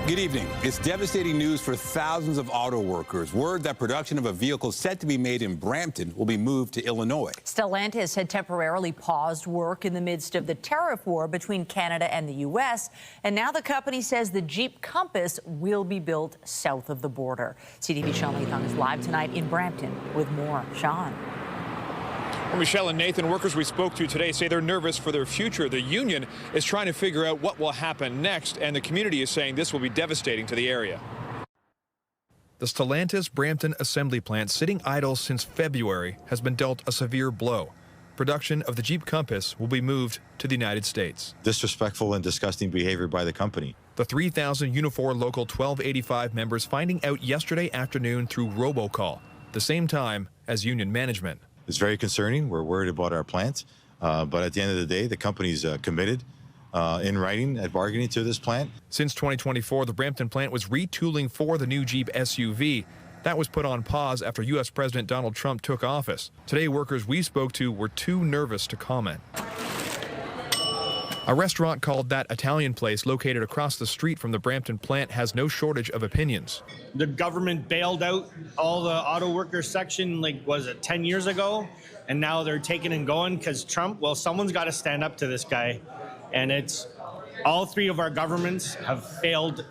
Good evening. It's devastating news for thousands of auto workers. Word that production of a vehicle set to be made in Brampton will be moved to Illinois. Stellantis had temporarily paused work in the midst of the tariff war between Canada and the U.S., and now the company says the Jeep Compass will be built south of the border. CTV Sean Lathan is live tonight in Brampton with more. Sean. Well, Michelle and Nathan, workers we spoke to today say they're nervous for their future. The union is trying to figure out what will happen next, and the community is saying this will be devastating to the area. The Stellantis Brampton assembly plant, sitting idle since February, has been dealt a severe blow. Production of the Jeep Compass will be moved to the United States. Disrespectful and disgusting behavior by the company. The 3,000 Unifor Local 1285 members finding out yesterday afternoon through robocall, the same time as union management. It's very concerning. We're worried about our plant, but at the end of the day, the company's committed in writing at bargaining to this plant. Since 2024, the Brampton plant was retooling for the new Jeep SUV. That was put on pause after U.S. President Donald Trump took office. Today, workers we spoke to were too nervous to comment. A restaurant called That Italian Place, located across the street from the Brampton plant, has no shortage of opinions. The government bailed out all the auto workers section, like, was it 10 years ago? And now they're taking and going because Trump, well, someone's got to stand up to this guy. And it's all three of our governments have failed.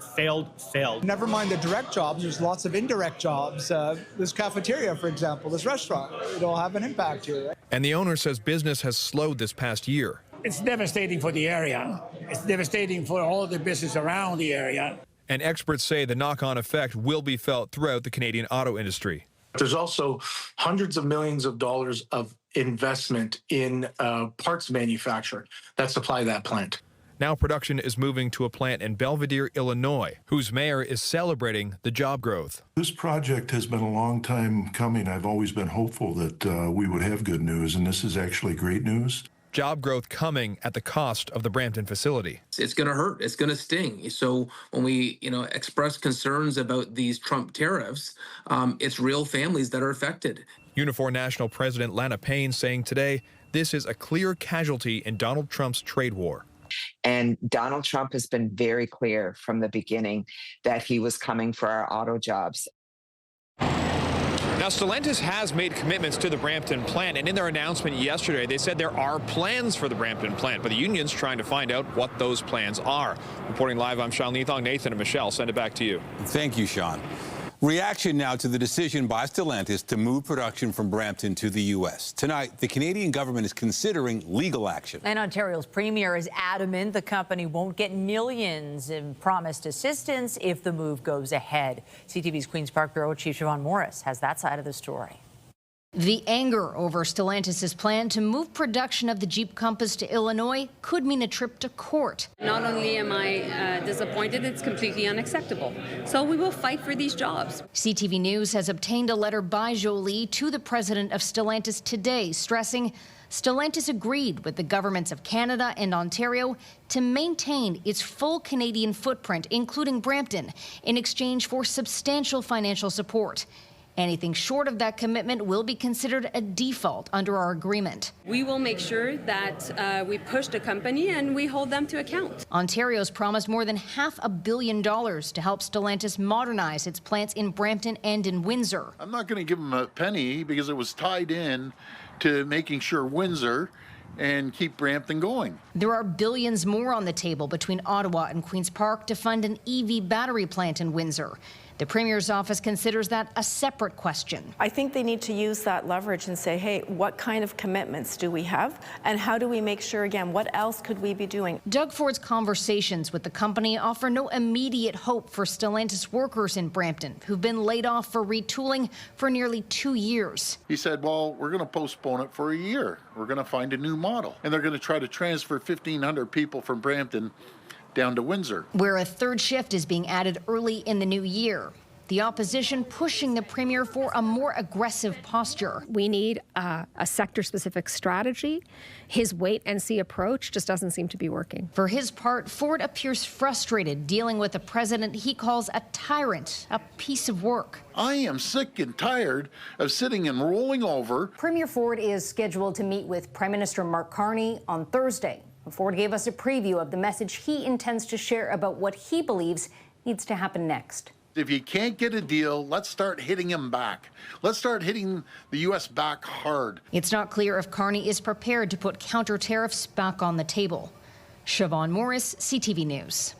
Never mind the direct jobs, there's lots of indirect jobs. This cafeteria, for example, this restaurant, it'll have an impact here. Right? And the owner says business has slowed this past year. It's devastating for the area. It's devastating for all the business around the area. And experts say the knock-on effect will be felt throughout the Canadian auto industry. There's also hundreds of millions of dollars of investment in parts manufacture that supply that plant. Now production is moving to a plant in Belvedere, Illinois, whose mayor is celebrating the job growth. This project has been a long time coming. I've always been hopeful that we would have good news, and this is actually great news. Job growth coming at the cost of the Brampton facility. It's going to hurt. It's going to sting. So when we, express concerns about these Trump tariffs, it's real families that are affected. Unifor National President Lana Payne saying today this is a clear casualty in Donald Trump's trade war. And Donald Trump has been very clear from the beginning that he was coming for our auto jobs. Now, Stellantis has made commitments to the Brampton plant, and in their announcement yesterday, they said there are plans for the Brampton plant, but the union's trying to find out what those plans are. Reporting live, I'm Sean Lathan. Nathan and Michelle, send it back to you. Thank you, Sean. Reaction now to the decision by Stellantis to move production from Brampton to the U.S. Tonight, the Canadian government is considering legal action. And Ontario's premier is adamant the company won't get millions in promised assistance if the move goes ahead. CTV's Queen's Park Bureau Chief Vaughan Morris has that side of the story. The anger over Stellantis' plan to move production of the Jeep Compass to Illinois could mean a trip to court. Not only am I disappointed, it's completely unacceptable. So we will fight for these jobs. CTV News has obtained a letter by Jolie to the president of Stellantis today, stressing Stellantis agreed with the governments of Canada and Ontario to maintain its full Canadian footprint, including Brampton, in exchange for substantial financial support. Anything short of that commitment will be considered a default under our agreement. We will make sure that we push the company and we hold them to account. Ontario's promised more than $500 million to help Stellantis modernize its plants in Brampton and in Windsor. I'm not going to give them a penny because it was tied in to making sure Windsor and keep Brampton going. There are billions more on the table between Ottawa and Queen's Park to fund an EV battery plant in Windsor. The Premier's office considers that a separate question. I think they need to use that leverage and say, hey, what kind of commitments do we have? And how do we make sure, again, what else could we be doing? Doug Ford's conversations with the company offer no immediate hope for Stellantis workers in Brampton, who've been laid off for retooling for nearly 2 years. He said, well, we're going to postpone it for a year. We're going to find a new model. And they're going to try to transfer 1,500 people from Brampton down to Windsor, where a third shift is being added early in the new year. The opposition pushing the Premier for a more aggressive posture. We need a sector-specific strategy. His wait-and-see approach just doesn't seem to be working. For his part, Ford appears frustrated dealing with a president he calls a tyrant, a piece of work. I am sick and tired of sitting and rolling over. Premier Ford is scheduled to meet with Prime Minister Mark Carney on Thursday. Ford gave us a preview of the message he intends to share about what he believes needs to happen next. If you can't get a deal, let's start hitting him back. Let's start hitting the U.S. back hard. It's not clear if Carney is prepared to put counter tariffs back on the table. Siobhan Morris, CTV News.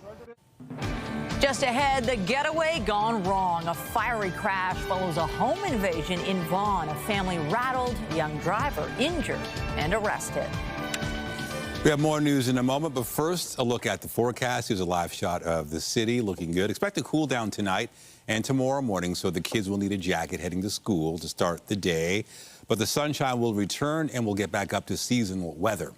Just ahead, the getaway gone wrong. A fiery crash follows a home invasion in Vaughan. A family rattled, a young driver injured and arrested. We have more news in a moment, but first, a look at the forecast. Here's a live shot of the city looking good. Expect a cool down tonight and tomorrow morning, so the kids will need a jacket heading to school to start the day. But the sunshine will return and we'll get back up to seasonal weather.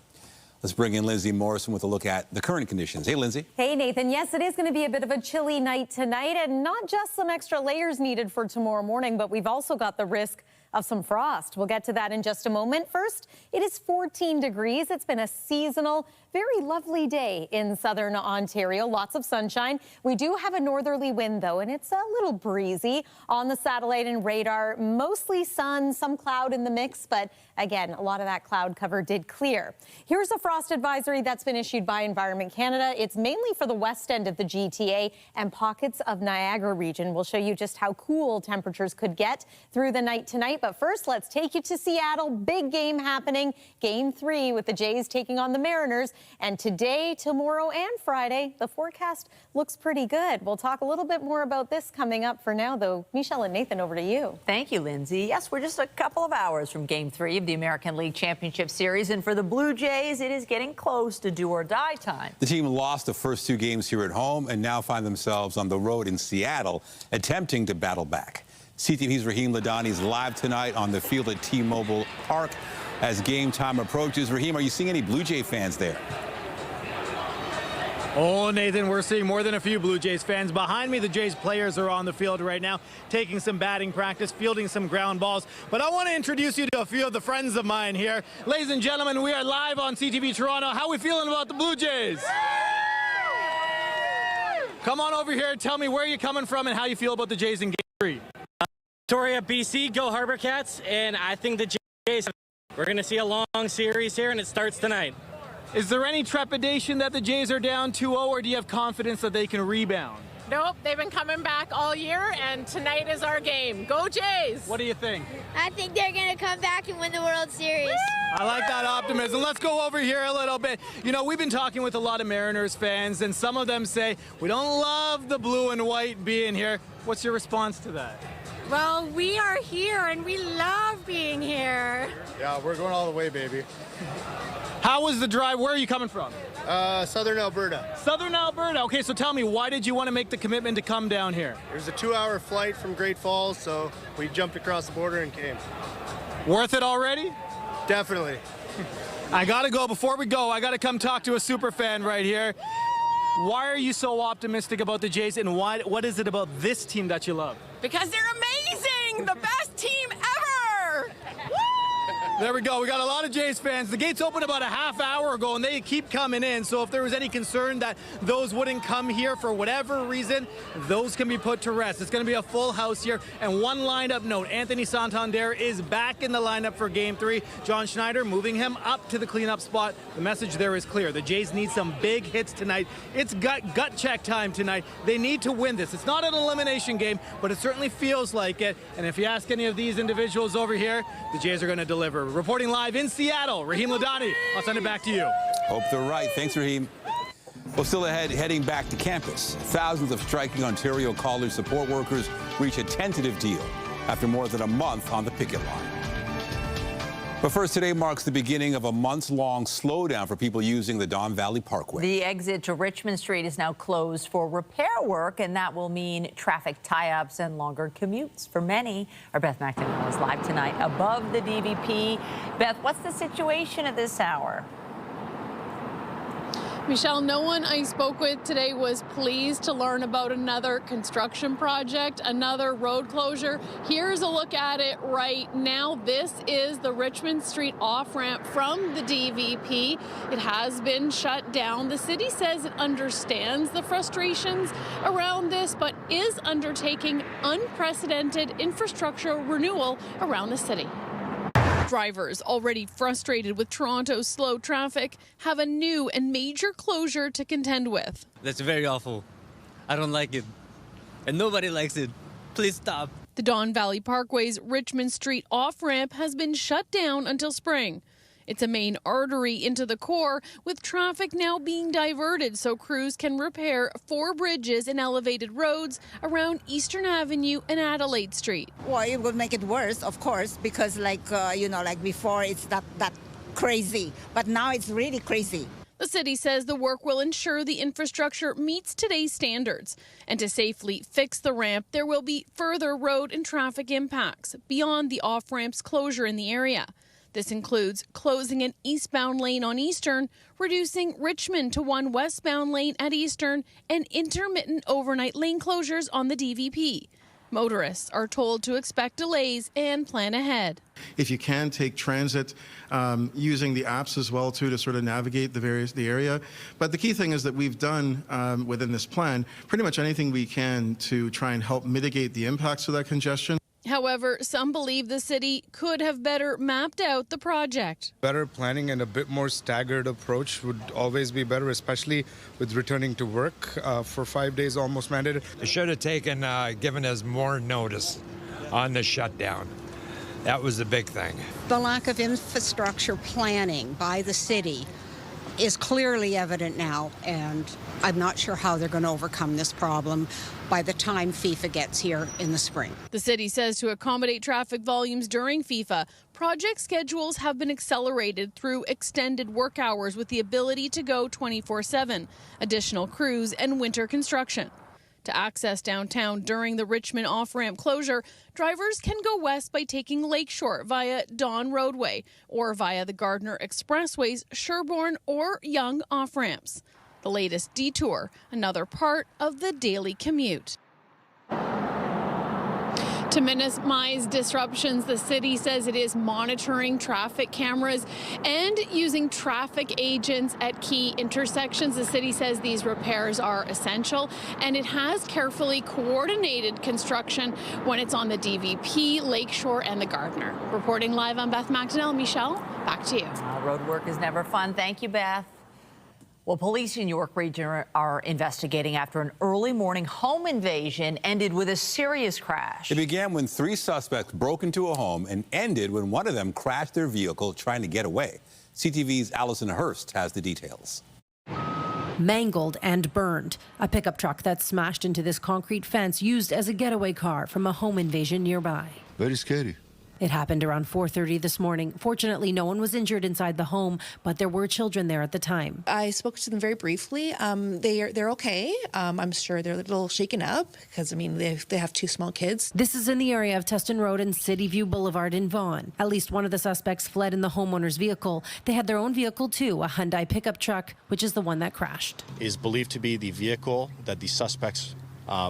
Let's bring in Lindsay Morrison with a look at the current conditions. Hey, Lindsay. Hey, Nathan. Yes, it is going to be a bit of a chilly night tonight, and not just some extra layers needed for tomorrow morning, but we've also got the risk of some frost. We'll get to that in just a moment. First, it is 14 degrees. It's been a seasonal, very lovely day in southern Ontario. Lots of sunshine. We do have a northerly wind, though, and it's a little breezy. On the satellite and radar, mostly sun, some cloud in the mix, but again, a lot of that cloud cover did clear. Here's a frost advisory that's been issued by Environment Canada. It's mainly for the west end of the GTA and pockets of Niagara region. We'll show you just how cool temperatures could get through the night tonight. But first, let's take you to Seattle. Big game happening. Game 3 with the Jays taking on the Mariners. And today, tomorrow, and Friday, the forecast looks pretty good. We'll talk a little bit more about this coming up. For now, though, Michelle and Nathan, over to you. Thank you, Lindsay. Yes, we're just a couple of hours from Game 3 of the American League Championship Series. And for the Blue Jays, it is getting close to do-or-die time. The team lost the first 2 games here at home and now find themselves on the road in Seattle, attempting to battle back. CTV's Raheem Ladani is live tonight on the field at T-Mobile Park as game time approaches. Raheem, are you seeing any Blue Jay fans there? Oh, Nathan, we're seeing more than a few Blue Jays fans. Behind me, the Jays players are on the field right now, taking some batting practice, fielding some ground balls. But I want to introduce you to a few of the friends of mine here. Ladies and gentlemen, we are live on CTV Toronto. How are we feeling about the Blue Jays? Come on over here. Tell me where you're coming from and how you feel about the Jays in Game 3. Victoria, BC, go Harbor Cats, and I think the Jays, we're going to see a long series here, and it starts tonight. Is there any trepidation that the Jays are down 2-0, or do you have confidence that they can rebound? Nope, they've been coming back all year, and tonight is our game. Go Jays! What do you think? I think they're going to come back and win the World Series. I like that optimism. Let's go over here a little bit. You know, we've been talking with a lot of Mariners fans, and some of them say, we don't love the blue and white being here. What's your response to that? Well, we are here, and we love being here. Yeah, we're going all the way, baby. How was the drive? Where are you coming from? Southern Alberta. Southern Alberta. Okay, so tell me, why did you want to make the commitment to come down here? It was a 2-hour flight from Great Falls, so we jumped across the border and came. Worth it already? Definitely. I got to go. Before we go, I got to come talk to a super fan right here. Why are you so optimistic about the Jays, and what is it about this team that you love? Because they're amazing! The best team ever! There we go. We got a lot of Jays fans. The gates opened about a half hour ago, and they keep coming in. So if there was any concern that those wouldn't come here for whatever reason, those can be put to rest. It's going to be a full house here. And one lineup note, Anthony Santander is back in the lineup for Game 3. John Schneider moving him up to the cleanup spot. The message there is clear. The Jays need some big hits tonight. It's gut check time tonight. They need to win this. It's not an elimination game, but it certainly feels like it. And if you ask any of these individuals over here, the Jays are going to deliver. Reporting live in Seattle, Raheem Ladani. I'll send it back to you. Hope they're right. Thanks, Raheem. Well, still ahead, heading back to campus. Thousands of striking Ontario college support workers reach a tentative deal after more than a month on the picket line. But first, today marks the beginning of a months-long slowdown for people using the Don Valley Parkway. The exit to Richmond Street is now closed for repair work, and that will mean traffic tie-ups and longer commutes for many. Our Beth McDonald is live tonight above the DVP. Beth, what's the situation at this hour? Michelle, no one I spoke with today was pleased to learn about another construction project, another road closure. Here's a look at it right now. This is the Richmond Street off-ramp from the DVP. It has been shut down. The city says it understands the frustrations around this, but is undertaking unprecedented infrastructure renewal around the city. Drivers, already frustrated with Toronto's slow traffic, have a new and major closure to contend with. That's very awful. I don't like it. And nobody likes it. Please stop. The Don Valley Parkway's Richmond Street off-ramp has been shut down until spring. It's a main artery into the core, with traffic now being diverted so crews can repair 4 bridges and elevated roads around Eastern Avenue and Adelaide Street. Well, it will make it worse, of course, because like before it's that crazy, but now it's really crazy. The city says the work will ensure the infrastructure meets today's standards. And to safely fix the ramp, there will be further road and traffic impacts beyond the off-ramp's closure in the area. This includes closing an eastbound lane on Eastern, reducing Richmond to one westbound lane at Eastern, and intermittent overnight lane closures on the DVP. Motorists are told to expect delays and plan ahead. If you can take transit, using the apps as well too to sort of navigate the area. But the key thing is that we've done within this plan pretty much anything we can to try and help mitigate the impacts of that congestion. However, some believe the city could have better mapped out the project. Better planning and a bit more staggered approach would always be better, especially with returning to work for 5 days almost mandated. They should have given us more notice on the shutdown. That was the big thing. The lack of infrastructure planning by the city is clearly evident now, and I'm not sure how they're going to overcome this problem by the time FIFA gets here in the spring. The city says to accommodate traffic volumes during FIFA, project schedules have been accelerated through extended work hours with the ability to go 24/7, additional crews, and winter construction. To access downtown during the Richmond off-ramp closure, drivers can go west by taking Lakeshore via Don Roadway or via the Gardner Expressway's Sherbourne or Yonge off-ramps. The latest detour, another part of the daily commute. To minimize disruptions, the city says it is monitoring traffic cameras and using traffic agents at key intersections. The city says these repairs are essential, and it has carefully coordinated construction when it's on the DVP, Lakeshore, and the Gardner. Reporting live, I'm Beth McDonald. Michelle, back to you. Road work is never fun. Thank you, Beth. Well, police in York Region are investigating after an early morning home invasion ended with a serious crash. It began when 3 suspects broke into a home and ended when one of them crashed their vehicle trying to get away. CTV's Allison Hurst has the details. Mangled and burned. A pickup truck that smashed into this concrete fence used as a getaway car from a home invasion nearby. Very scary. It happened around 4:30 this morning. Fortunately, no one was injured inside the home, but there were children there at the time. I spoke to them very briefly. They're okay. I'm sure they're a little shaken up because, I mean, they have 2 small kids. This is in the area of Teston Road and City View Boulevard in Vaughan. At least one of the suspects fled in the homeowner's vehicle. They had their own vehicle too, a Hyundai pickup truck, which is the one that crashed. Is believed to be the vehicle that the suspects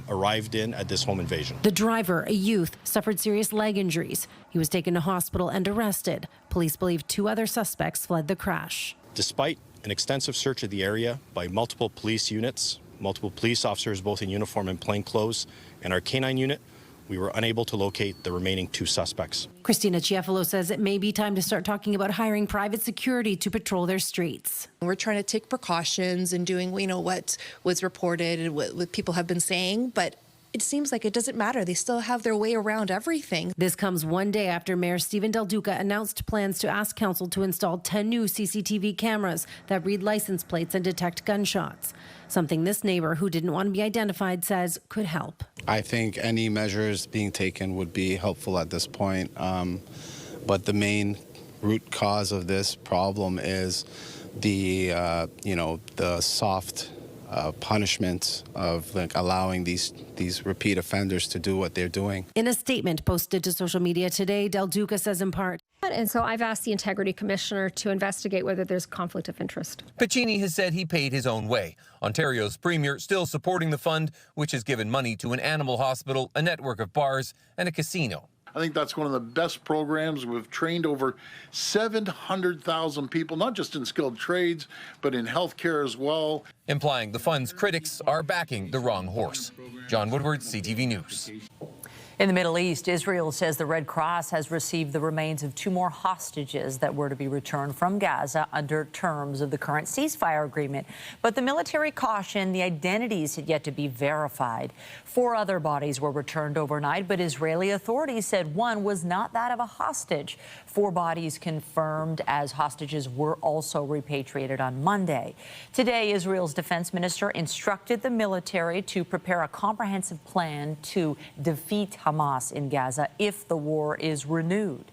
arrived in at this home invasion. The driver, a youth, suffered serious leg injuries. He was taken to hospital and arrested. Police believe 2 other suspects fled the crash. Despite an extensive search of the area by multiple police units, multiple police officers both in uniform and plainclothes, and our canine unit, we were unable to locate the remaining 2 suspects. Christina Chiafalo says it may be time to start talking about hiring private security to patrol their streets. We're trying to take precautions and doing, what was reported and what people have been saying, but it seems like it doesn't matter. They still have their way around everything. This comes one day after Mayor Stephen Del Duca announced plans to ask council to install 10 new CCTV cameras that read license plates and detect gunshots. Something this neighbor, who didn't want to be identified, says could help. I think any measures being taken would be helpful at this point. But the main root cause of this problem is the soft punishment of allowing these repeat offenders to do what they're doing. In a statement posted to social media today, Del Duca says in part, and so I've asked the Integrity Commissioner to investigate whether there's conflict of interest. Piccini has said he paid his own way. Ontario's premier still supporting the fund, which has given money to an animal hospital, a network of bars, and a casino. I think that's one of the best programs. We've trained over 700,000 people, not just in skilled trades, but in healthcare as well. Implying the fund's critics are backing the wrong horse. John Woodward, CTV News. In the Middle East, Israel says the Red Cross has received the remains of 2 more hostages that were to be returned from Gaza under terms of the current ceasefire agreement. But the military cautioned the identities had yet to be verified. 4 other bodies were returned overnight, but Israeli authorities said one was not that of a hostage. 4 bodies confirmed as hostages were also repatriated on Monday. Today, Israel's defense minister instructed the military to prepare a comprehensive plan to defeat Hamas in Gaza if the war is renewed.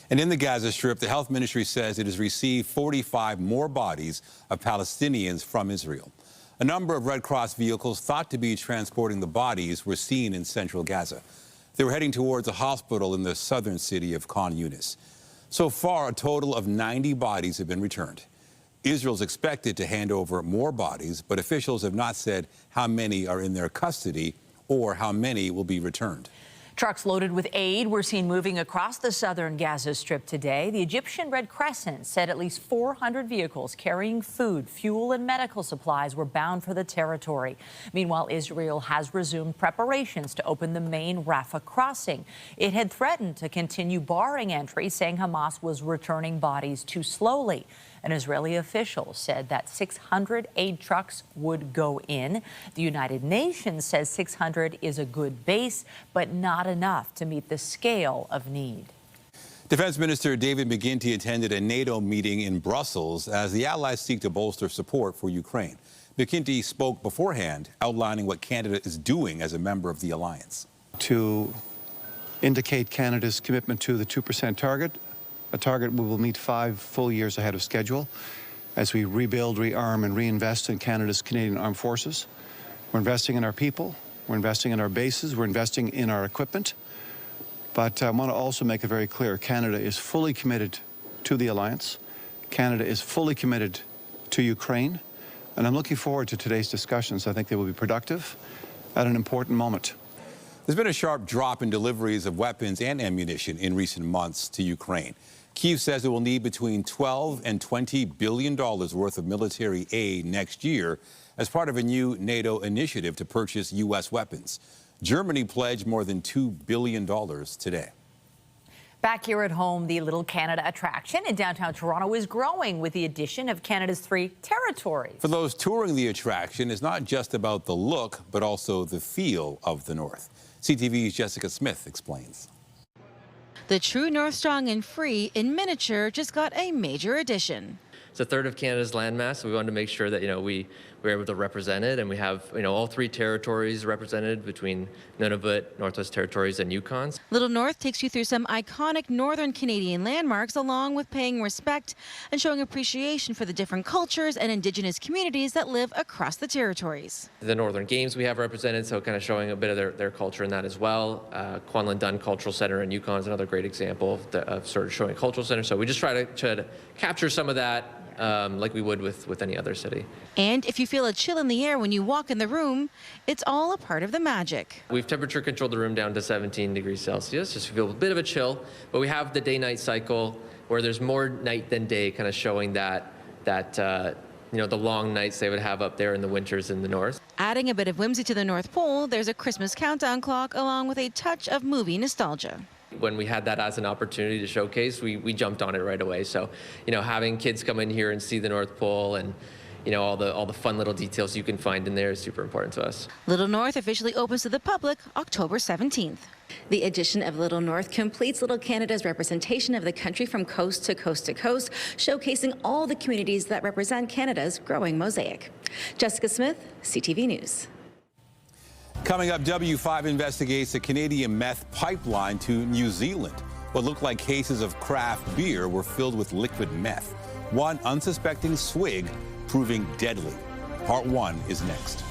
And in the Gaza Strip, the health ministry says it has received 45 more bodies of Palestinians from Israel. A number of Red Cross vehicles thought to be transporting the bodies were seen in central Gaza. They were heading towards a hospital in the southern city of Khan Yunis. So far, a total of 90 bodies have been returned. Israel's expected to hand over more bodies, but officials have not said how many are in their custody or how many will be returned. Trucks loaded with aid were seen moving across the southern Gaza Strip today. The Egyptian Red Crescent said at least 400 vehicles carrying food, fuel, and medical supplies were bound for the territory. Meanwhile, Israel has resumed preparations to open the main Rafah crossing. It had threatened to continue barring entry, saying Hamas was returning bodies too slowly. An Israeli official said that 600 aid trucks would go in. The United Nations says 600 is a good base, but not enough to meet the scale of need. Defense Minister David McGuinty attended a NATO meeting in Brussels as the allies seek to bolster support for Ukraine. McGuinty spoke beforehand, outlining what Canada is doing as a member of the alliance. To indicate Canada's commitment to the 2% target, a target we will meet 5 full years ahead of schedule as we rebuild, rearm, and reinvest in Canada's Canadian Armed Forces. We're investing in our people, we're investing in our bases, we're investing in our equipment. But I want to also make it very clear, Canada is fully committed to the alliance. Canada is fully committed to Ukraine. And I'm looking forward to today's discussions. I think they will be productive at an important moment. There's been a sharp drop in deliveries of weapons and ammunition in recent months to Ukraine. Kyiv says it will need between $12 and $20 billion worth of military aid next year as part of a new NATO initiative to purchase U.S. weapons. Germany pledged more than $2 billion today. Back here at home, the Little Canada attraction in downtown Toronto is growing with the addition of Canada's 3 territories. For those touring the attraction, it's not just about the look, but also the feel of the North. CTV's Jessica Smith explains. The true North Strong and Free in miniature just got a major addition. It's a third of Canada's landmass, so we wanted to make sure that, we're able to represent it, and we have, all 3 territories represented between Nunavut, Northwest Territories, and Yukon. Little North takes you through some iconic Northern Canadian landmarks, along with paying respect and showing appreciation for the different cultures and Indigenous communities that live across the territories. The Northern Games we have represented, so kind of showing a bit of their culture in that as well. Kwanlin Dun Cultural Center in Yukon is another great example of sort of showing a cultural center. So we just try to capture some of that like we would with any other city. And if you feel a chill in the air when you walk in the room, it's all a part of the magic. We've temperature controlled the room down to 17 degrees Celsius, just to feel a bit of a chill. But we have the day-night cycle where there's more night than day, kind of showing that the long nights they would have up there in the winters in the north. Adding a bit of whimsy to the North Pole, there's a Christmas countdown clock along with a touch of movie nostalgia. When we had that as an opportunity to showcase, we jumped on it right away. So, having kids come in here and see the North Pole and, all the fun little details you can find in there is super important to us. Little North officially opens to the public October 17th. The addition of Little North completes Little Canada's representation of the country from coast to coast to coast, showcasing all the communities that represent Canada's growing mosaic. Jessica Smith, CTV News. Coming up, W5 investigates a Canadian meth pipeline to New Zealand. What looked like cases of craft beer were filled with liquid meth. One unsuspecting swig proving deadly. Part 1 is next.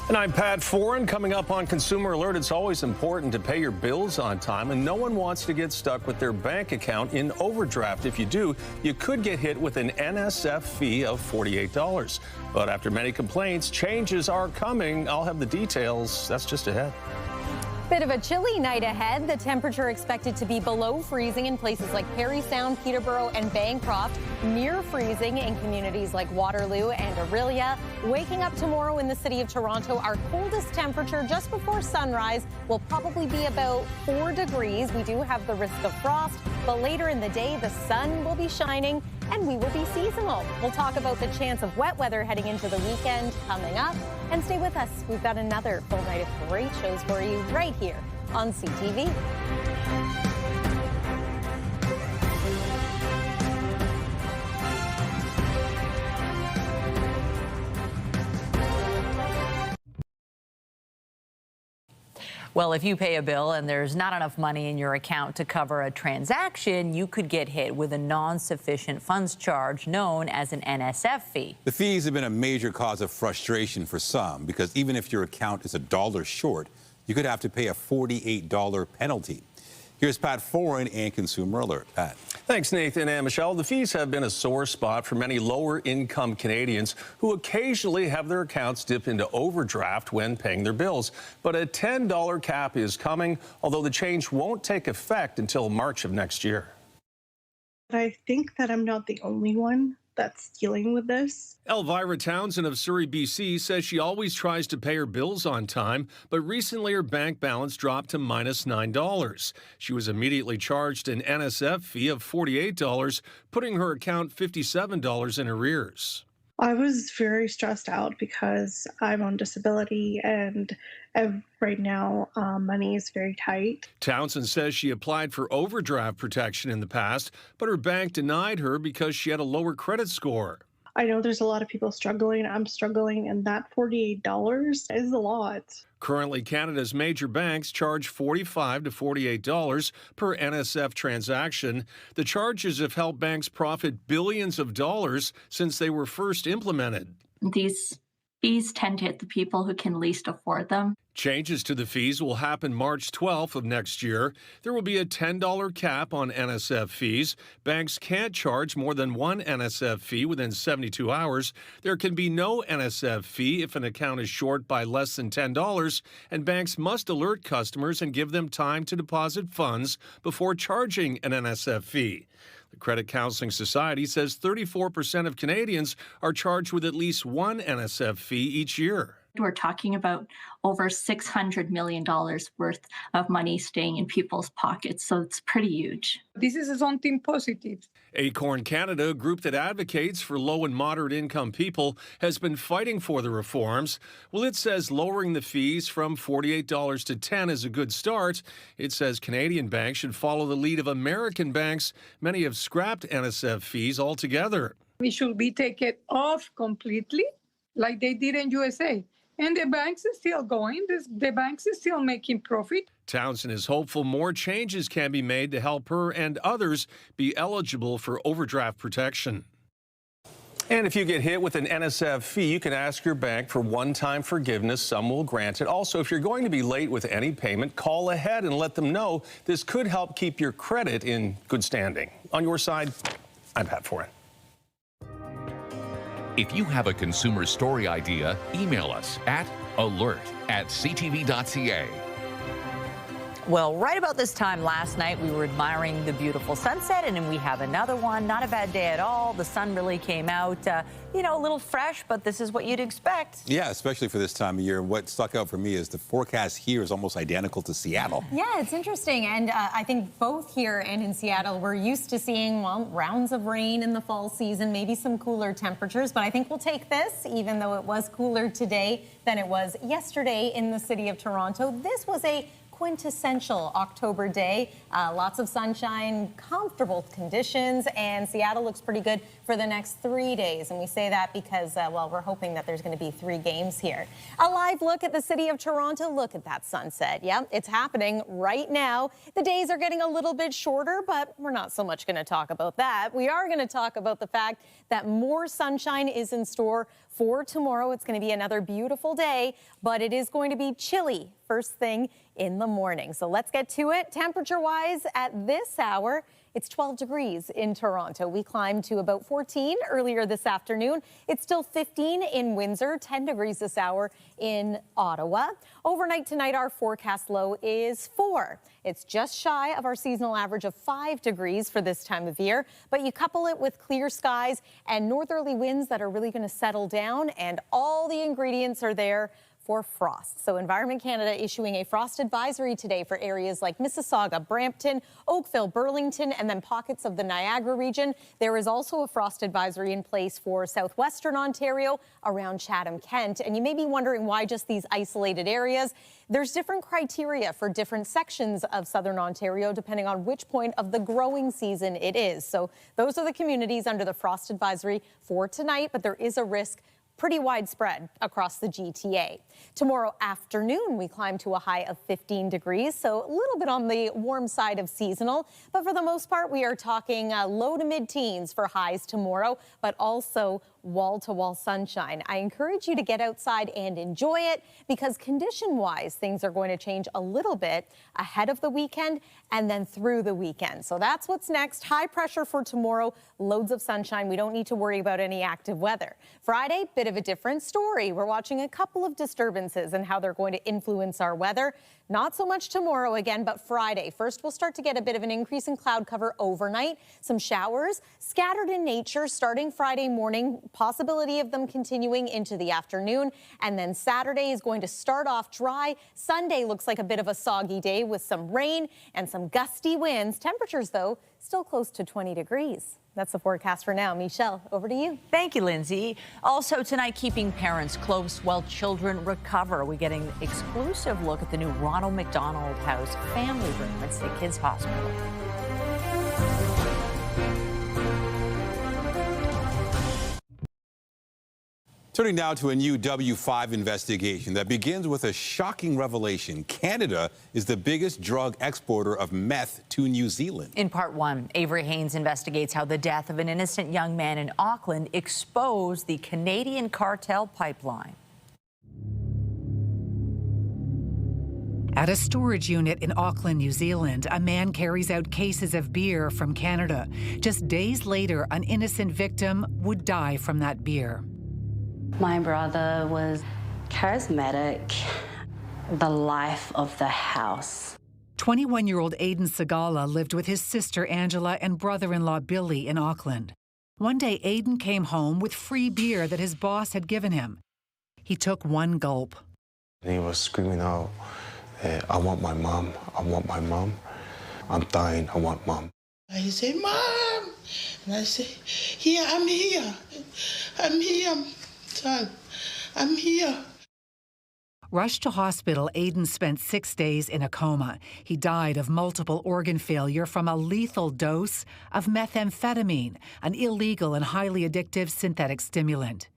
And I'm Pat Foran. Coming up on Consumer Alert, it's always important to pay your bills on time, and no one wants to get stuck with their bank account in overdraft. If you do, you could get hit with an NSF fee of $48. But after many complaints, changes are coming. I'll have the details. That's just ahead. Bit of a chilly night ahead. The temperature expected to be below freezing in places like Parry Sound, Peterborough, and Bancroft. Near freezing in communities like Waterloo and Orillia. Waking up tomorrow in the city of Toronto, our coldest temperature just before sunrise will probably be about 4 degrees. We do have the risk of frost, but later in the day, the sun will be shining and we will be seasonal. We'll talk about the chance of wet weather heading into the weekend coming up. And stay with us. We've got another full night of great shows for you right here on CTV. Well, if you pay a bill and there's not enough money in your account to cover a transaction, you could get hit with a non-sufficient funds charge known as an NSF fee. The fees have been a major cause of frustration for some because even if your account is $1 short, you could have to pay a $48 penalty. Here's Pat Foran and Consumer Alert. Pat. Thanks, Nathan and Michelle. The fees have been a sore spot for many lower-income Canadians who occasionally have their accounts dip into overdraft when paying their bills. But a $10 cap is coming, although the change won't take effect until March of next year. I think that I'm not the only one that's dealing with this. Elvira Townsend of Surrey, BC, says she always tries to pay her bills on time, but recently her bank balance dropped to minus $9. She was immediately charged an NSF fee of $48, putting her account $57 in arrears. I was very stressed out because I'm on disability and right now money is very tight. Townsend says she applied for overdraft protection in the past, but her bank denied her because she had a lower credit score. I know there's a lot of people struggling. I'm struggling, and that $48 is a lot. Currently, Canada's major banks charge $45 to $48 per NSF transaction. The charges have helped banks profit billions of dollars since they were first implemented. These fees tend to hit the people who can least afford them. Changes to the fees will happen March 12th of next year. There will be a $10 cap on NSF fees. Banks can't charge more than one NSF fee within 72 hours. There can be no NSF fee if an account is short by less than $10, and banks must alert customers and give them time to deposit funds before charging an NSF fee. The Credit Counseling Society says 34% of Canadians are charged with at least one NSF fee each year. We're talking about over $600 million worth of money staying in people's pockets, so it's pretty huge. This is something positive. Acorn Canada, a group that advocates for low and moderate income people, has been fighting for the reforms. Well, it says lowering the fees from $48 to $10 is a good start. It says Canadian banks should follow the lead of American banks. Many have scrapped NSF fees altogether. It should be taken off completely, like they did in USA. And the banks are still going. The banks are still making profit. Townsend is hopeful more changes can be made to help her and others be eligible for overdraft protection. And if you get hit with an NSF fee, you can ask your bank for one-time forgiveness. Some will grant it. Also, if you're going to be late with any payment, call ahead and let them know. This could help keep your credit in good standing. On your side, I'm Pat Foran. If you have a consumer story idea, email us at alert@ctv.ca. Well, right about this time last night, we were admiring the beautiful sunset, and then we have another one. Not a bad day at all. The sun really came out, a little fresh, but this is what you'd expect. Yeah, especially for this time of year. What stuck out for me is the forecast here is almost identical to Seattle. Yeah, it's interesting. And I think both here and in Seattle, we're used to seeing, rounds of rain in the fall season, maybe some cooler temperatures. But I think we'll take this, even though it was cooler today than it was yesterday in the city of Toronto. This was a quintessential October day. Lots of sunshine, comfortable conditions, and Seattle looks pretty good for the next 3 days. And we say that because, we're hoping that there's going to be 3 games here. A live look at the city of Toronto. Look at that sunset. Yeah, it's happening right now. The days are getting a little bit shorter, but we're not so much going to talk about that. We are going to talk about the fact that more sunshine is in store for tomorrow. It's going to be another beautiful day, but it is going to be chilly first thing in the morning. So let's get to it. Temperature-wise at this hour, It's 12 degrees in Toronto. We climbed to about 14 earlier this afternoon. It's still 15 in Windsor, 10 degrees this hour in Ottawa. Overnight tonight, our forecast low is 4. It's just shy of our seasonal average of 5 degrees for this time of year, but you couple it with clear skies and northerly winds that are really going to settle down, and all the ingredients are there for frost. So Environment Canada issuing a frost advisory today for areas like Mississauga, Brampton, Oakville, Burlington, and then pockets of the Niagara region. There is also a frost advisory in place for southwestern Ontario around Chatham-Kent. And you may be wondering why just these isolated areas. There's different criteria for different sections of southern Ontario depending on which point of the growing season it is. So those are the communities under the frost advisory for tonight, but there is a risk pretty widespread across the GTA. Tomorrow afternoon, we climb to a high of 15 degrees, so a little bit on the warm side of seasonal. But for the most part, we are talking low to mid-teens for highs tomorrow, but also wall-to-wall sunshine. I encourage you to get outside and enjoy it because condition-wise, things are going to change a little bit ahead of the weekend and then through the weekend. So that's what's next. High pressure for tomorrow, loads of sunshine. We don't need to worry about any active weather. Friday, bit of a different story. We're watching a couple of disturbances and how they're going to influence our weather. Not so much tomorrow again, but Friday. First, we'll start to get a bit of an increase in cloud cover overnight. Some showers scattered in nature starting Friday morning. Possibility of them continuing into the afternoon. And then Saturday is going to start off dry. Sunday looks like a bit of a soggy day with some rain and some gusty winds. Temperatures, though, still close to 20 degrees. That's the forecast for now. Michelle, over to you. Thank you, Lindsay. Also tonight, keeping parents close while children recover. We get an exclusive look at the new Ronald McDonald House family room at Sick Kids Hospital. Turning now to a new W5 investigation that begins with a shocking revelation. Canada is the biggest drug exporter of meth to New Zealand. In part one, Avery Haynes investigates how the death of an innocent young man in Auckland exposed the Canadian cartel pipeline. At a storage unit in Auckland, New Zealand, a man carries out cases of beer from Canada. Just days later, an innocent victim would die from that beer. My brother was charismatic, the life of the house. 21-year-old Aidan Segala lived with his sister Angela and brother-in-law Billy in Auckland. One day, Aidan came home with free beer that his boss had given him. He took one gulp. He was screaming out, I want my mom, I want my mom. I'm dying, I want mom. I say, Mom! And I say, here, I'm here. I'm here. Son, I'm here. Rushed to hospital, Aidan spent 6 days in a coma. He died of multiple organ failure from a lethal dose of methamphetamine, an illegal and highly addictive synthetic stimulant.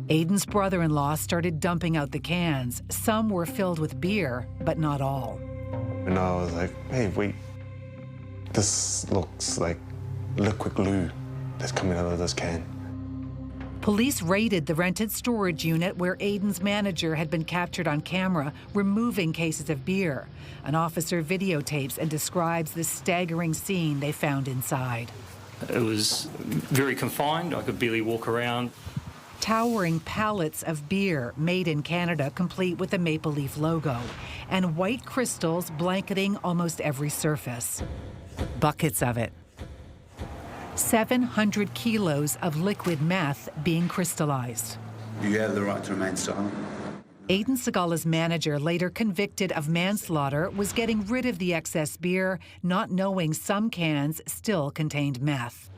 Aidan's brother-in-law started dumping out the cans. Some were filled with beer, but not all. And I was like, hey, wait, this looks like liquid glue that's coming out of this can. Police raided the rented storage unit where Aidan's manager had been captured on camera removing cases of beer. An officer videotapes and describes the staggering scene they found inside. It was very confined. I could barely walk around. Towering pallets of beer made in Canada, complete with the Maple Leaf logo, and white crystals blanketing almost every surface. Buckets of it. 700 kilos of liquid meth being crystallized. You have the right to remain silent. Aidan Segala's manager, later convicted of manslaughter, was getting rid of the excess beer, not knowing some cans still contained meth.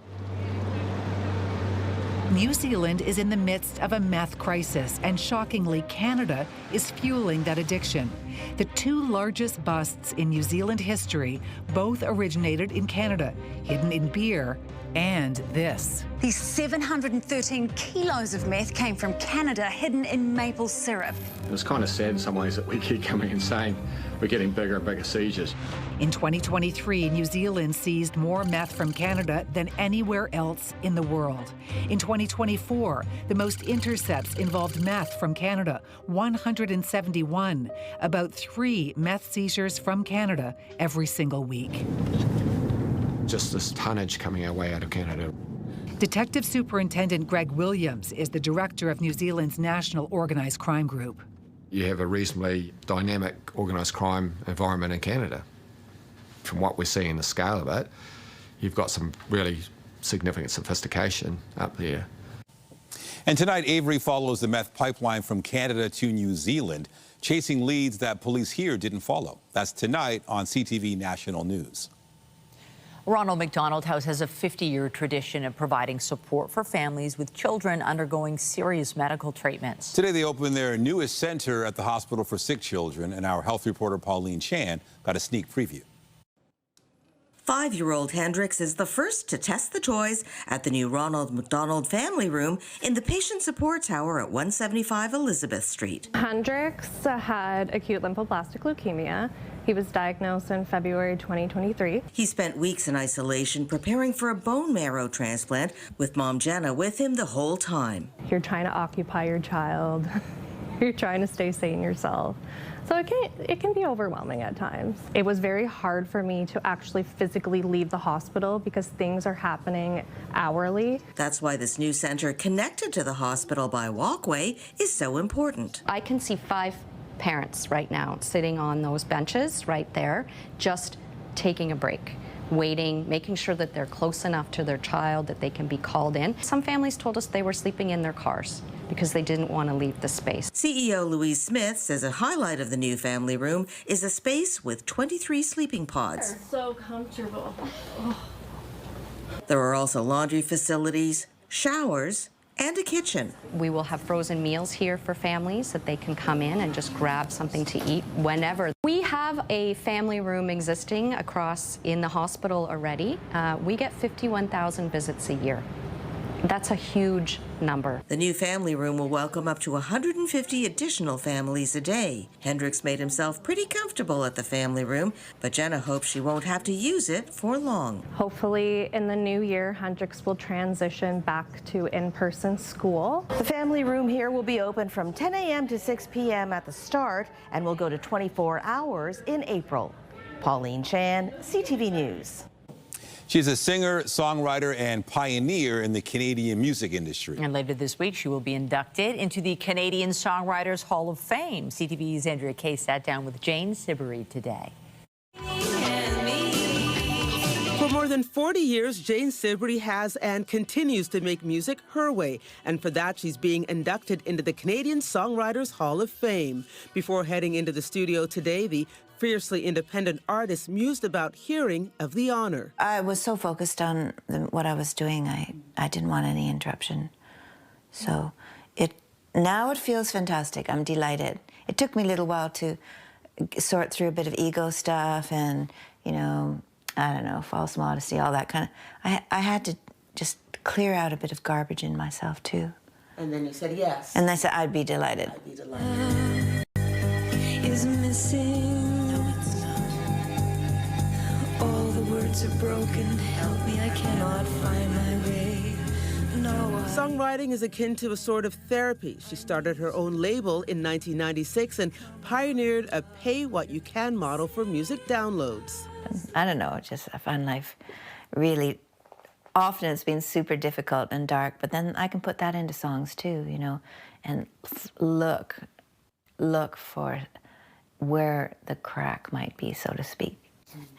New Zealand is in the midst of a meth crisis, and shockingly, Canada is fueling that addiction. The two largest busts in New Zealand history both originated in Canada, hidden in beer and this. These 713 kilos of meth came from Canada, hidden in maple syrup. It was kind of sad in some ways that we keep coming and saying we're getting bigger and bigger seizures. In 2023, New Zealand seized more meth from Canada than anywhere else in the world. In 2024, the most intercepts involved meth from Canada, 171. About about 3 meth seizures from Canada every single week. Just this tonnage coming our way out of Canada. Detective Superintendent Greg Williams is the director of New Zealand's National Organised Crime Group. You have a reasonably dynamic organised crime environment in Canada. From what we're seeing, the scale of it, you've got some really significant sophistication up there. And tonight, Avery follows the meth pipeline from Canada to New Zealand, chasing leads that police here didn't follow. That's tonight on CTV National News. Ronald McDonald House has a 50-year tradition of providing support for families with children undergoing serious medical treatments. Today, they opened their newest center at the Hospital for Sick Children, and our health reporter Pauline Chan got a sneak preview. 5-year-old Hendrix is the first to test the toys at the new Ronald McDonald Family Room in the Patient Support Tower at 175 Elizabeth Street. Hendrix had acute lymphoblastic leukemia. He was diagnosed in February 2023. He spent weeks in isolation preparing for a bone marrow transplant with Mom Jenna with him the whole time. You're trying to occupy your child. You're trying to stay sane yourself. So it can be overwhelming at times. It was very hard for me to actually physically leave the hospital because things are happening hourly. That's why this new center connected to the hospital by walkway is so important. I can see 5 parents right now sitting on those benches right there, just taking a break, waiting, making sure that they're close enough to their child that they can be called in. Some families told us they were sleeping in their cars because they didn't want to leave the space. CEO Louise Smith says a highlight of the new family room is a space with 23 sleeping pods. They're so comfortable. Oh. There are also laundry facilities, showers, and a kitchen. We will have frozen meals here for families that they can come in and just grab something to eat whenever. We have a family room existing across in the hospital already. We get 51,000 visits a year. That's a huge number. The new family room will welcome up to 150 additional families a day. Hendrix made himself pretty comfortable at the family room, but Jenna hopes she won't have to use it for long. Hopefully in the new year, Hendrix will transition back to in-person school. The family room here will be open from 10 a.m. to 6 p.m. at the start and will go to 24 hours in April. Pauline Chan, CTV News. She's a singer, songwriter, and pioneer in the Canadian music industry. And later this week, she will be inducted into the Canadian Songwriters Hall of Fame. CTV's Andrea Kay sat down with Jane Siberry today. For more than 40 years, Jane Siberry has and continues to make music her way. And for that, she's being inducted into the Canadian Songwriters Hall of Fame. Before heading into the studio today, the fiercely independent artist mused about hearing of the honor. I was so focused on what I was doing, I didn't want any interruption. So now it feels fantastic. I'm delighted. It took me a little while to sort through a bit of ego stuff and, you know, I don't know, false modesty, all that kind of. I had to just clear out a bit of garbage in myself too. And then you said yes. And I said I'd be delighted. I'd be delighted. Is missing. All the words are broken. Help me, I cannot find my way. No. Songwriting is akin to a sort of therapy. She started her own label in 1996 and pioneered a pay-what-you-can model for music downloads. I don't know, I find life really, often it's been super difficult and dark, but then I can put that into songs too, you know, and look for where the crack might be, so to speak.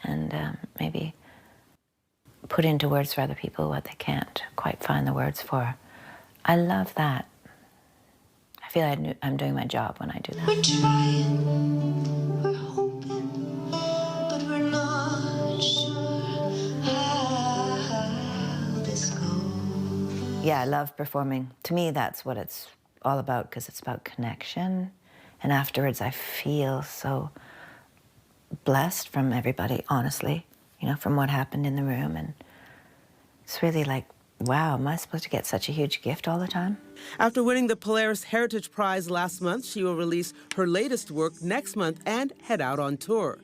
And maybe put into words for other people what they can't quite find the words for. I love that. I feel like I'm doing my job when I do that. We're trying, we're hoping, but we're not sure how this goes. Yeah, I love performing. To me, that's what it's all about, because it's about connection. And afterwards, I feel so blessed from everybody, honestly, you know, from what happened in the room. And it's really like, wow, am I supposed to get such a huge gift all the time? After winning the Polaris Heritage Prize last month, she will release her latest work next month and head out on tour.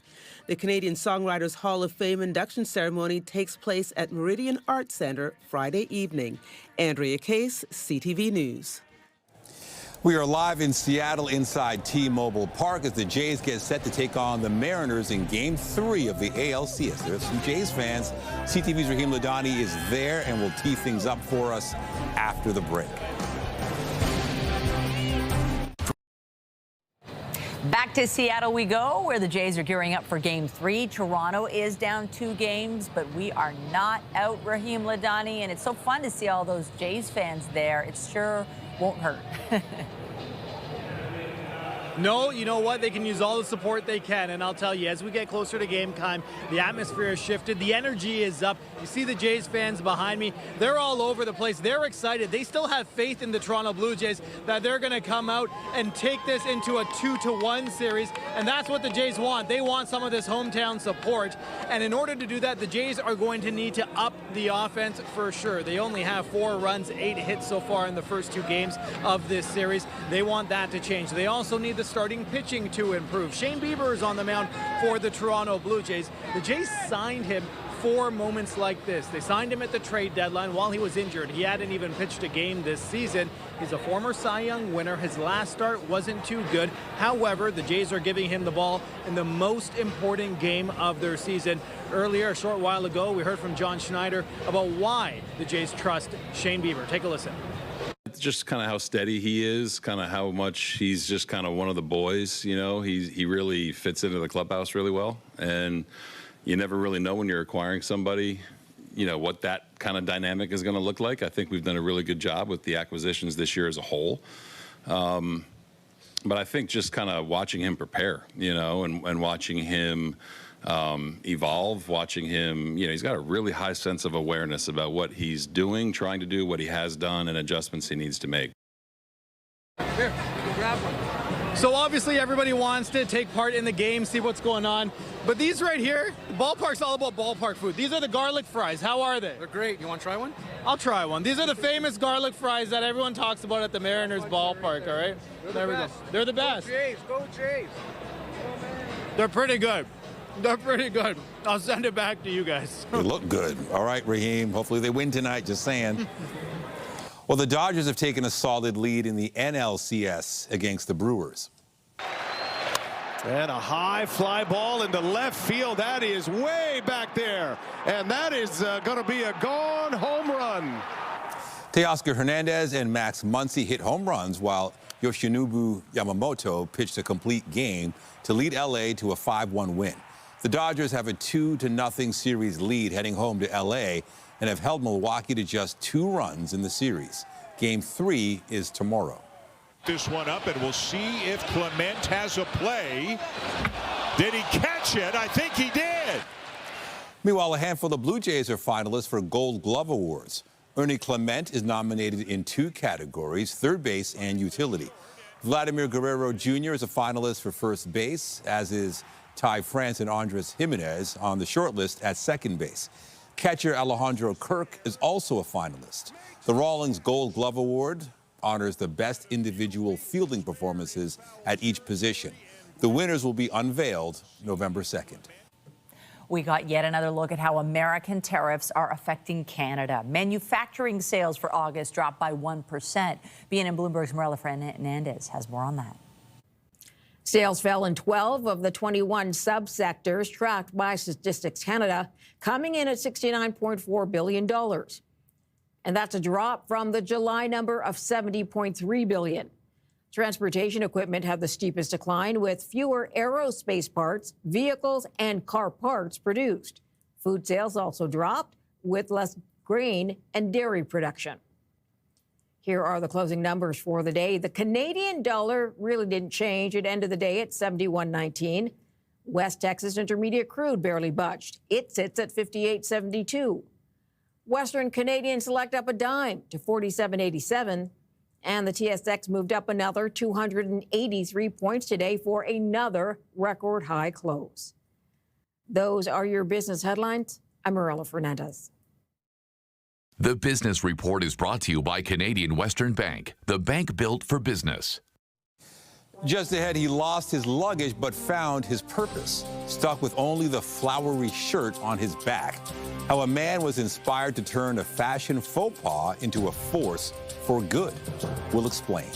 The Canadian Songwriters Hall of Fame induction ceremony takes place at Meridian Arts Centre Friday evening. Andrea Case, CTV News. We are live in Seattle inside T-Mobile Park as the Jays get set to take on the Mariners in Game 3 of the ALCS. There's some Jays fans. CTV's Raheem Ladani is there and will tee things up for us after the break. Back to Seattle we go, where the Jays are gearing up for Game 3. Toronto is down 2 games, but we are not out, Raheem Ladani, and it's so fun to see all those Jays fans there. It sure won't hurt. No, you know what? They can use all the support they can, and I'll tell you, as we get closer to game time, the atmosphere has shifted, the energy is up. You see the Jays fans behind me. They're all over the place. They're excited. They still have faith in the Toronto Blue Jays that they're going to come out and take this into a 2-1 series, and that's what the Jays want. They want some of this hometown support, and in order to do that, the Jays are going to need to up the offense for sure. They only have 4 runs, 8 hits so far in the first 2 games of this series. They want that to change. They also need the starting pitching to improve. Shane Bieber is on the mound for the Toronto Blue Jays. The Jays signed him for moments like this. They signed him at the trade deadline while he was injured. He hadn't even pitched a game this season. He's a former Cy Young winner. His last start wasn't too good. However, the Jays are giving him the ball in the most important game of their season. Earlier, a short while ago, we heard from John Schneider about why the Jays trust Shane Bieber. Take a listen. Just kind of how steady he is, kind of how much he's just kind of one of the boys, you know. He really fits into the clubhouse really well, and you never really know when you're acquiring somebody, you know, what that kind of dynamic is going to look like. I think we've done a really good job with the acquisitions this year as a whole. But I think just kind of watching him prepare, you know, and watching him evolve, watching him, you know, he's got a really high sense of awareness about what he's doing, trying to do, what he has done, and adjustments he needs to make. Here, grab one. So obviously everybody wants to take part in the game, see what's going on. But these right here, the ballpark's all about ballpark food. These are the garlic fries. How are they? They're great. You want to try one? I'll try one. These are the famous garlic fries that everyone talks about at the Mariners ballpark, all right? There we go. They're the best. Go Jays, go Jays. They're pretty good. They're pretty good. I'll send it back to you guys. They look good. All right, Raheem. Hopefully they win tonight, just saying. Well, the Dodgers have taken a solid lead in the NLCS against the Brewers. And a high fly ball into left field. That is way back there. And that is going to be a gone home run. Teoscar Hernandez and Max Muncy hit home runs while Yoshinobu Yamamoto pitched a complete game to lead LA to a 5-1 win. The Dodgers have a 2-0 series lead heading home to LA and have held Milwaukee to just 2 runs in the series. Game 3 is tomorrow. This one up, and we'll see if Clement has a play. Did he catch it? I think he did. Meanwhile, a handful of Blue Jays are finalists for Gold Glove Awards. Ernie Clement is nominated in 2 categories, third base and utility. Vladimir Guerrero Jr. is a finalist for first base, as is Ty France and Andres Jimenez on the shortlist at second base. Catcher Alejandro Kirk is also a finalist. The Rawlings Gold Glove Award honors the best individual fielding performances at each position. The winners will be unveiled November 2nd. We got yet another look at how American tariffs are affecting Canada. Manufacturing sales for August dropped by 1%. BNN Bloomberg's Marilla Fernandez has more on that. Sales fell in 12 of the 21 subsectors tracked by Statistics Canada, coming in at $69.4 billion. And that's a drop from the July number of $70.3 billion. Transportation equipment had the steepest decline, with fewer aerospace parts, vehicles, and car parts produced. Food sales also dropped, with less grain and dairy production. Here are the closing numbers for the day. The Canadian dollar really didn't change. It ended the day at 71.19. West Texas Intermediate crude barely budged. It sits at 58.72. Western Canadian Select up a dime to 47.87. And the TSX moved up another 283 points today for another record high close. Those are your business headlines. I'm Marilla Fernandez. The Business Report is brought to you by Canadian Western Bank, the bank built for business. Just ahead, he lost his luggage but found his purpose, stuck with only the flowery shirt on his back. How a man was inspired to turn a fashion faux pas into a force for good. We'll explain.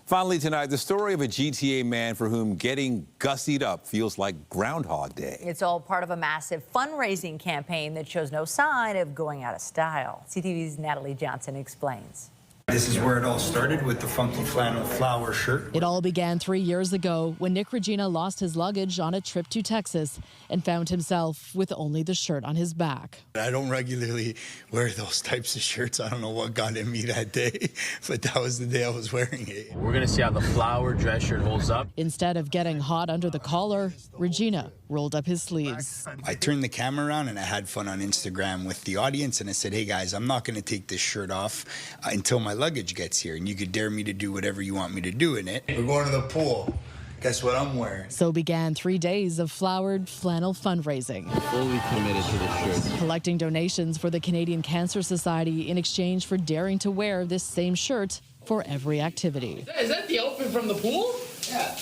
Finally tonight, the story of a GTA man for whom getting gussied up feels like Groundhog Day. It's all part of a massive fundraising campaign that shows no sign of going out of style. CTV's Natalie Johnson explains. This is where it all started with the funky flannel flower shirt. It all began 3 years ago when Nick Regina lost his luggage on a trip to Texas and found himself with only the shirt on his back. I don't regularly wear those types of shirts. I don't know what got in me that day, but that was the day I was wearing it. We're going to see how the flower dress shirt holds up. Instead of getting hot under the collar, Regina rolled up his sleeves. I turned the camera around and I had fun on Instagram with the audience, and I said, hey guys, I'm not going to take this shirt off until my luggage gets here, and you could dare me to do whatever you want me to do in it. We're going to the pool. Guess what I'm wearing? So began 3 days of flowered flannel fundraising. Fully committed to the shirt. Collecting donations for the Canadian Cancer Society in exchange for daring to wear this same shirt for every activity. Is that the outfit from the pool? Yeah.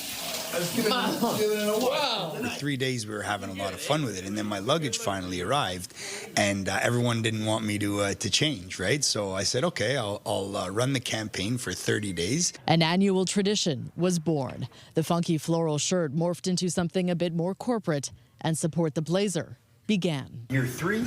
Wow. For 3 days we were having a lot of fun with it, and then my luggage finally arrived, and everyone didn't want me to change, right? So I said, okay, I'll run the campaign for 30 days. An annual tradition was born. The funky floral shirt morphed into something a bit more corporate, and Support the Blazer began. Year 3,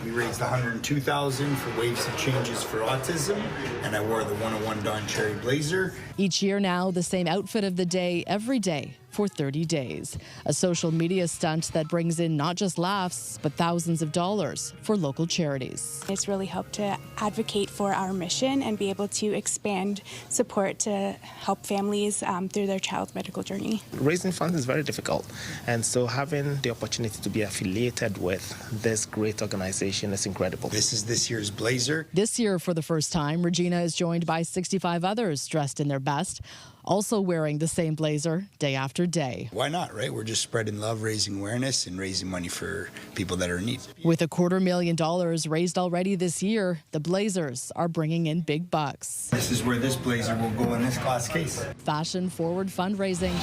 we raised $102,000 for Waves of Changes for Autism, and I wore the 101 Don Cherry blazer. Each year now, the same outfit of the day, every day, for 30 days. A social media stunt that brings in not just laughs, but thousands of dollars for local charities. It's really helped to advocate for our mission and be able to expand support to help families through their child's medical journey. Raising funds is very difficult, and so having the opportunity to be affiliated with this great organization is incredible. This is this year's blazer. This year, for the first time, Regina is joined by 65 others dressed in their best, also wearing the same blazer day after day. Why not, right? We're just spreading love, raising awareness, and raising money for people that are in need. With $250,000 raised already this year, the Blazers are bringing in big bucks. This is where this blazer will go in this glass case. Fashion-forward fundraising.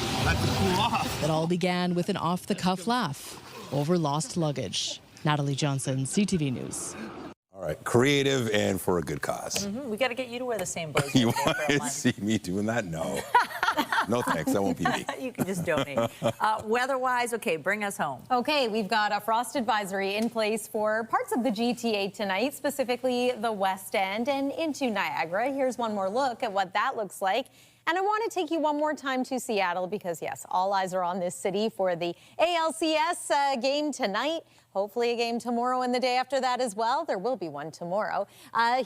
It all began with an off-the-cuff laugh over lost luggage. Natalie Johnson, CTV News. All right, creative and for a good cause. We got to get you to wear the same blazer. You want to see me doing that? No. No thanks, that won't be me. You can just donate. Weather-wise, okay, bring us home. Okay, we've got a frost advisory in place for parts of the GTA tonight, specifically the West End and into Niagara. Here's one more look at what that looks like. And I want to take you one more time to Seattle because, yes, all eyes are on this city for the ALCS game tonight. Hopefully a game tomorrow and the day after that as well. There will be one tomorrow.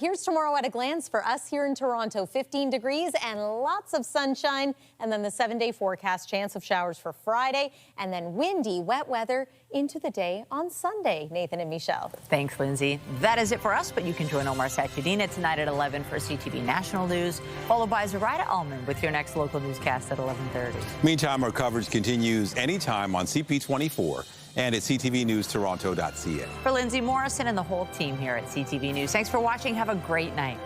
Here's tomorrow at a glance for us here in Toronto. 15 degrees and lots of sunshine. And then the 7-day forecast, chance of showers for Friday. And then windy, wet weather into the day on Sunday. Nathan and Michelle. Thanks, Lindsay. That is it for us, but you can join Omar Sachedina tonight at 11 for CTV National News, followed by Zoraida Allman with your next local newscast at 11:30. Meantime, our coverage continues anytime on CP24 and at ctvnewstoronto.ca. For Lindsay Morrison and the whole team here at CTV News, thanks for watching. Have a great night.